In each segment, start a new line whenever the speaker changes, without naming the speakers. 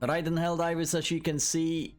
Right then, Helldivers, as you can see,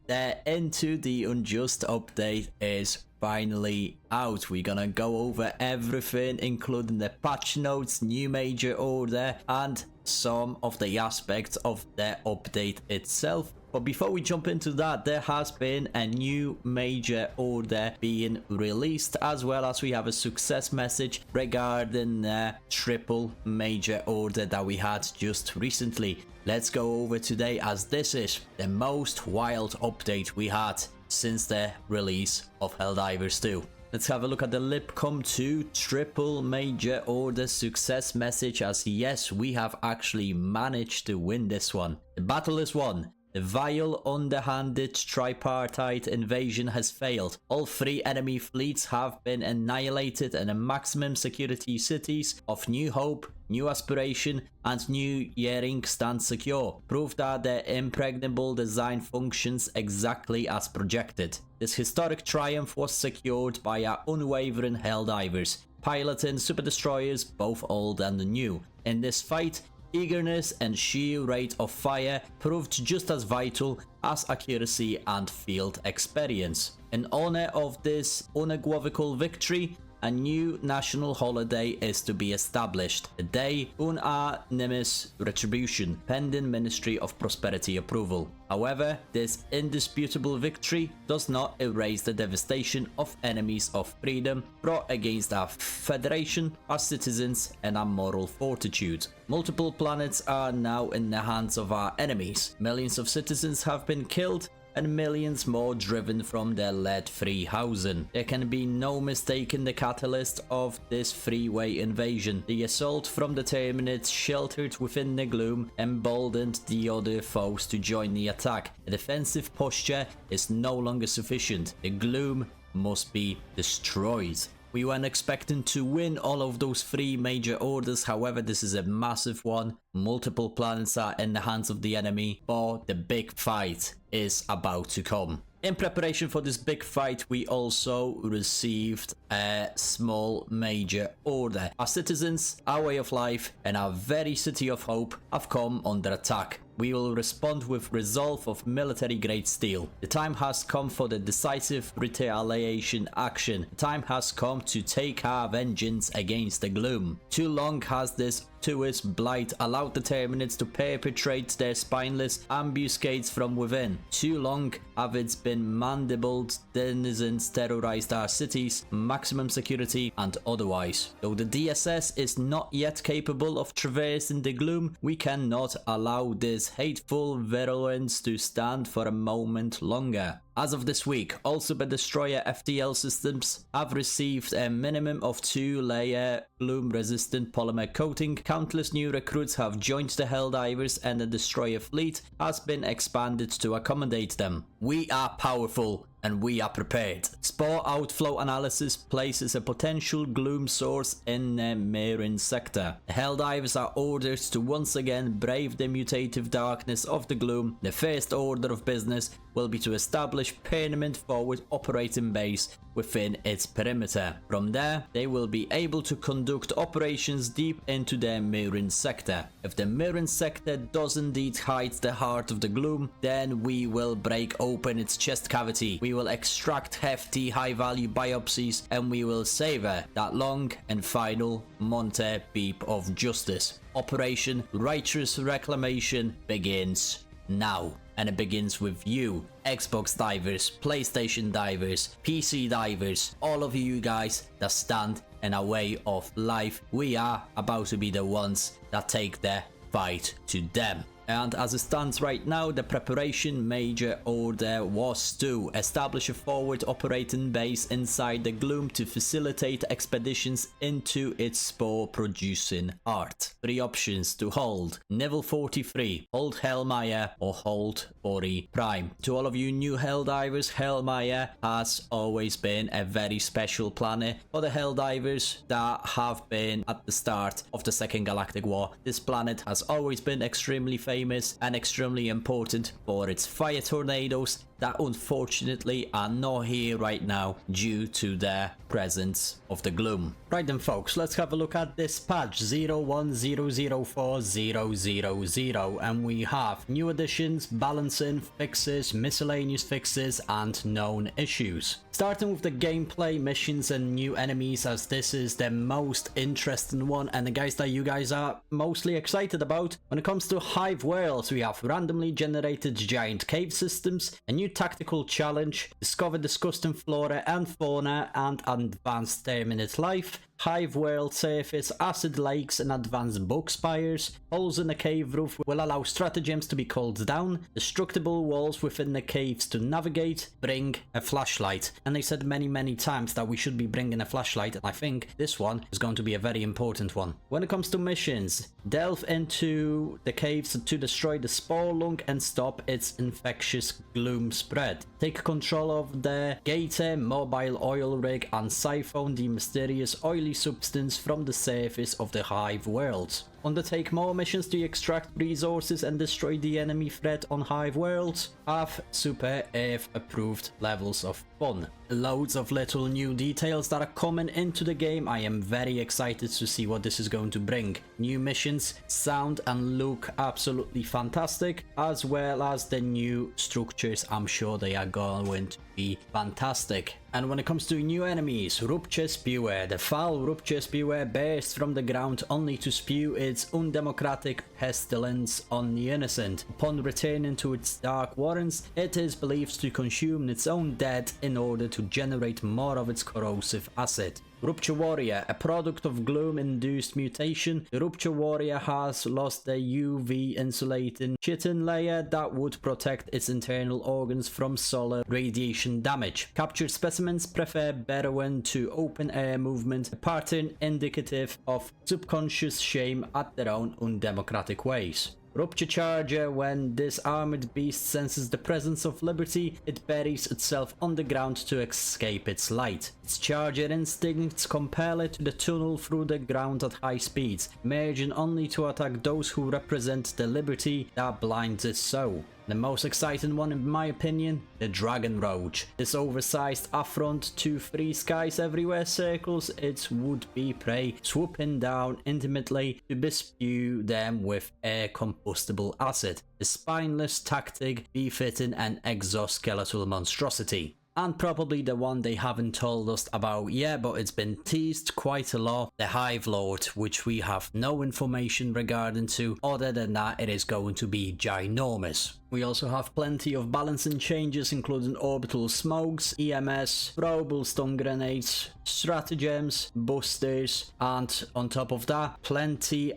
Into the Unjust update is finally out. We're gonna go over everything, including the patch notes, new major order, and some of the aspects of the update itself. But before we jump into that, there has been a new major order being released, as well as we have a success message regarding the triple major order that we had just recently. Let's go over today, as this is the most wild update we had since the release of Helldivers 2. Let's have a look at the LIKE 2 triple major order success message, as yes, we have actually managed to win this one. The battle is won. The vile, underhanded tripartite invasion has failed. All three enemy fleets have been annihilated, and the maximum security cities of New Hope, New Aspiration, and New Yearing stand secure. Proof that their impregnable design functions exactly as projected. This historic triumph was secured by our unwavering Helldivers, piloting super destroyers both old and new. In this fight, eagerness and sheer rate of fire proved just as vital as accuracy and field experience. In honor of this unequivocal victory, a new national holiday is to be established, the day unanimous retribution, pending Ministry of Prosperity approval. However, this indisputable victory does not erase the devastation of enemies of freedom brought against our federation, our citizens, and our moral fortitude. Multiple planets are now in the hands of our enemies. Millions of citizens have been killed, and millions more driven from their lead-free housing. There can be no mistaking the catalyst of this freeway invasion. The assault from the Terminids sheltered within the Gloom emboldened the other foes to join the attack. A defensive posture is no longer sufficient. The Gloom must be destroyed. We weren't expecting to win all of those three major orders, however this is a massive one. Multiple planets are in the hands of the enemy, but the big fight is about to come. In preparation for this big fight, we also received a small major order. Our citizens, our way of life, and our very city of hope have come under attack. We will respond with resolve of military-grade steel. The time has come for the decisive retaliation action. The time has come to take our vengeance against the Gloom. Too long has this tourist blight allowed the Terminids to perpetrate their spineless ambuscades from within. Too long have it been mandibled denizens terrorized our cities, maximum security and otherwise. Though the DSS is not yet capable of traversing the Gloom, we cannot allow this hateful virulence to stand for a moment longer. As of this week, all Super Destroyer FTL systems have received a minimum of 2-layer Gloom-resistant polymer coating. Countless new recruits have joined the Helldivers, and the Destroyer fleet has been expanded to accommodate them. We are powerful, and we are prepared. Spore outflow analysis places a potential Gloom source in the Mirren sector. The Helldivers are ordered to once again brave the mutative darkness of the Gloom. The first order of business will be to establish permanent forward operating base within its perimeter. From there, they will be able to conduct operations deep into their Mirren sector. If the Mirren sector does indeed hide the heart of the Gloom, then we will break open its chest cavity. We will extract hefty high-value biopsies, and we will savor that long and final Monte beep of justice. Operation Righteous Reclamation begins now. And it begins with you, Xbox divers, PlayStation divers, PC divers, all of you guys that stand in our way of life. We are about to be the ones that take the fight to them. And as it stands right now, the preparation major order was to establish a forward operating base inside the Gloom to facilitate expeditions into its spore producing heart. 3 options to hold: Level 43, hold Hellmire, or hold Ori Prime. To all of you new Helldivers, Hellmire has always been a very special planet for the Helldivers that have been at the start of the Second Galactic War. This planet has always been extremely famous and extremely important for its fire tornadoes that unfortunately are not here right now due to the presence of the Gloom. Right then folks, let's have a look at this patch 010040000, and we have new additions, balancing, fixes, miscellaneous fixes and known issues. Starting with the gameplay, missions and new enemies, as this is the most interesting one and the guys that you guys are mostly excited about. When it comes to Hive Worlds, we have randomly generated giant cave systems, a new tactical challenge, discover disgusting flora and fauna and advanced terminate life, Hive world surface, acid lakes and advanced bug spires. Holes in the cave roof will allow stratagems to be called down, destructible walls within the caves to navigate, bring a flashlight. And they said many times that we should be bringing a flashlight, and I think this one is going to be a very important one. When it comes to missions, delve into the caves to destroy the spore lung and stop its infectious gloom spread. Take control of the Gator mobile oil rig and siphon the mysterious oily substance from the surface of the Hive world. Undertake more missions to extract resources and destroy the enemy threat on Hive worlds. Have super Earth approved levels of fun. Loads of little new details that are coming into the game. I am very excited to see what this is going to bring. New missions sound and look absolutely fantastic, as well as the new structures. I'm sure they are going to be fantastic. And when it comes to new enemies, Rupture Spewer. The foul Rupture Spewer bursts from the ground only to spew its undemocratic pestilence on the innocent. Upon returning to its dark warrens, it is believed to consume its own dead in order to generate more of its corrosive acid. Rupture Warrior, a product of Gloom-induced mutation, the Rupture Warrior has lost the UV insulating chitin layer that would protect its internal organs from solar radiation damage. Captured specimens prefer Berowin to open air movement, a pattern indicative of subconscious shame at their own undemocratic ways. Rupture Charger. When this armored beast senses the presence of liberty, it buries itself on the ground to escape its light. Its charger instincts compel it to the tunnel through the ground at high speeds, emerging only to attack those who represent the liberty that blinds its soul. The most exciting one in my opinion, the Dragon Roach. This oversized affront to free skies everywhere circles its would-be prey, swooping down intimately to bespew them with air combustible acid. A spineless tactic befitting an exoskeletal monstrosity. And probably the one they haven't told us about yet, but it's been teased quite a lot, the Hive Lord, which we have no information regarding to, other than that it is going to be ginormous. We also have plenty of balancing changes, including orbital smokes, EMS, throwable stun grenades, stratagems, boosters, and on top of that, plenty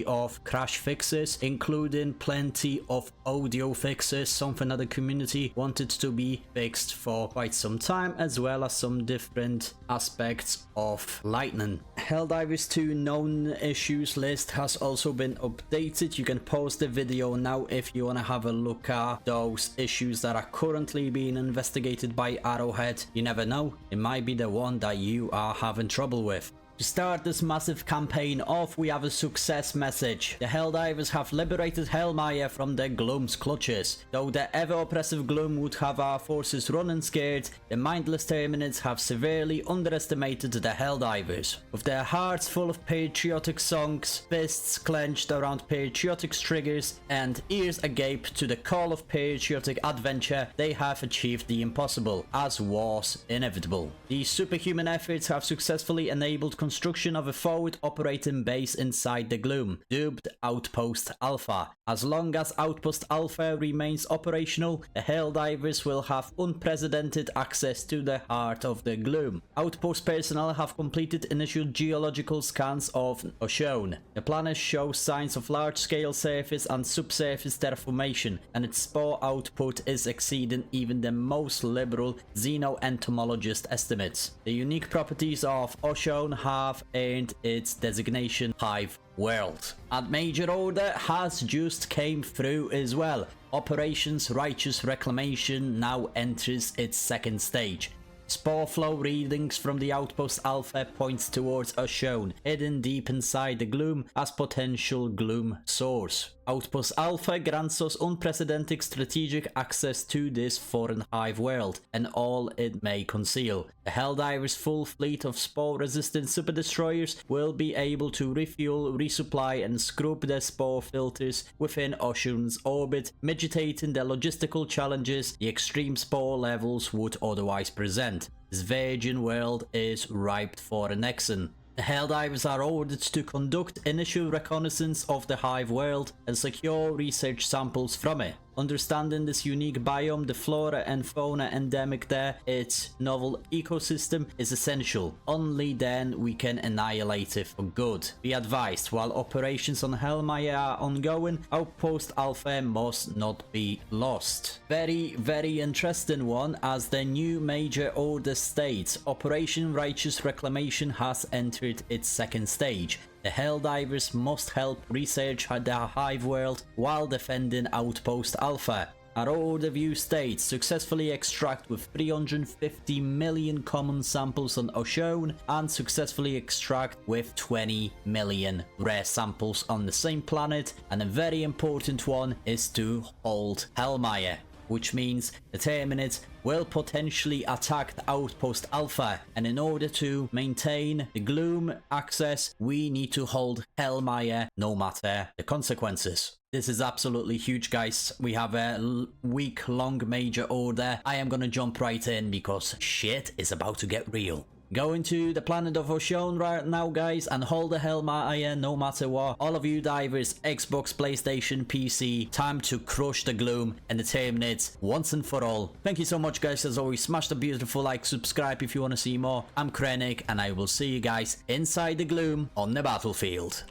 of crash fixes, including plenty of audio fixes, something that the community wanted to be fixed for quite some time, as well as some different aspects of lightning. Helldivers 2 known issues list has also been updated. You can pause the video now if you want to have a look at those issues that are currently being investigated by Arrowhead. You never know, it might be the one that you are having trouble with. To start this massive campaign off, we have a success message. The Helldivers have liberated Hellmire from the Gloom's clutches. Though the ever-oppressive Gloom would have our forces running scared, the mindless Terminates have severely underestimated the Helldivers. With their hearts full of patriotic songs, fists clenched around patriotic triggers, and ears agape to the call of patriotic adventure, they have achieved the impossible, as was inevitable. These superhuman efforts have successfully enabled construction of a forward operating base inside the Gloom, dubbed Outpost Alpha. As long as Outpost Alpha remains operational, the Helldivers will have unprecedented access to the heart of the Gloom. Outpost personnel have completed initial geological scans of Oshone. The planet shows signs of large-scale surface and subsurface terraformation, and its spore output is exceeding even the most liberal xenoentomologist estimates. The unique properties of Oshone have earned its designation Hive World. And Major Order has just came through as well. Operations Righteous Reclamation now enters its second stage. Spore flow readings from the Outpost Alpha points towards Oshone, hidden deep inside the Gloom as potential Gloom source. Outpost Alpha grants us unprecedented strategic access to this foreign hive world and all it may conceal. The Helldivers' full fleet of spore-resistant super destroyers will be able to refuel, resupply and scrub their spore filters within Oshun's orbit, mitigating the logistical challenges the extreme spore levels would otherwise present. This virgin world is ripe for annexation. The Helldivers are ordered to conduct initial reconnaissance of the hive world and secure research samples from it. Understanding this unique biome, the flora and fauna endemic there, its novel ecosystem is essential. Only then we can annihilate it for good. Be advised, while operations on Hellmire are ongoing, Outpost Alpha must not be lost. Very interesting one, as the new major order states, Operation Righteous Reclamation has entered its second stage. The Helldivers must help research the hive world while defending Outpost Alpha. Our order view states, successfully extract with 350 million common samples on Oshun and successfully extract with 20 million rare samples on the same planet, and a very important one is to hold Hellmire, which means the Terminids will potentially attack the Outpost Alpha, and in order to maintain the Gloom access, we need to hold Hellmire no matter the consequences. This is absolutely huge, guys. We have a week-long major order. I am gonna jump right in because shit is about to get real. Going to the planet of Oshun right now, guys, and hold the Hellmire no matter what. All of you divers, Xbox, PlayStation, PC, time to crush the Gloom and the Terminids once and for all. Thank you so much, guys. As always, smash the beautiful like, subscribe if you want to see more. I'm Krennic, and I will see you guys inside the Gloom on the battlefield.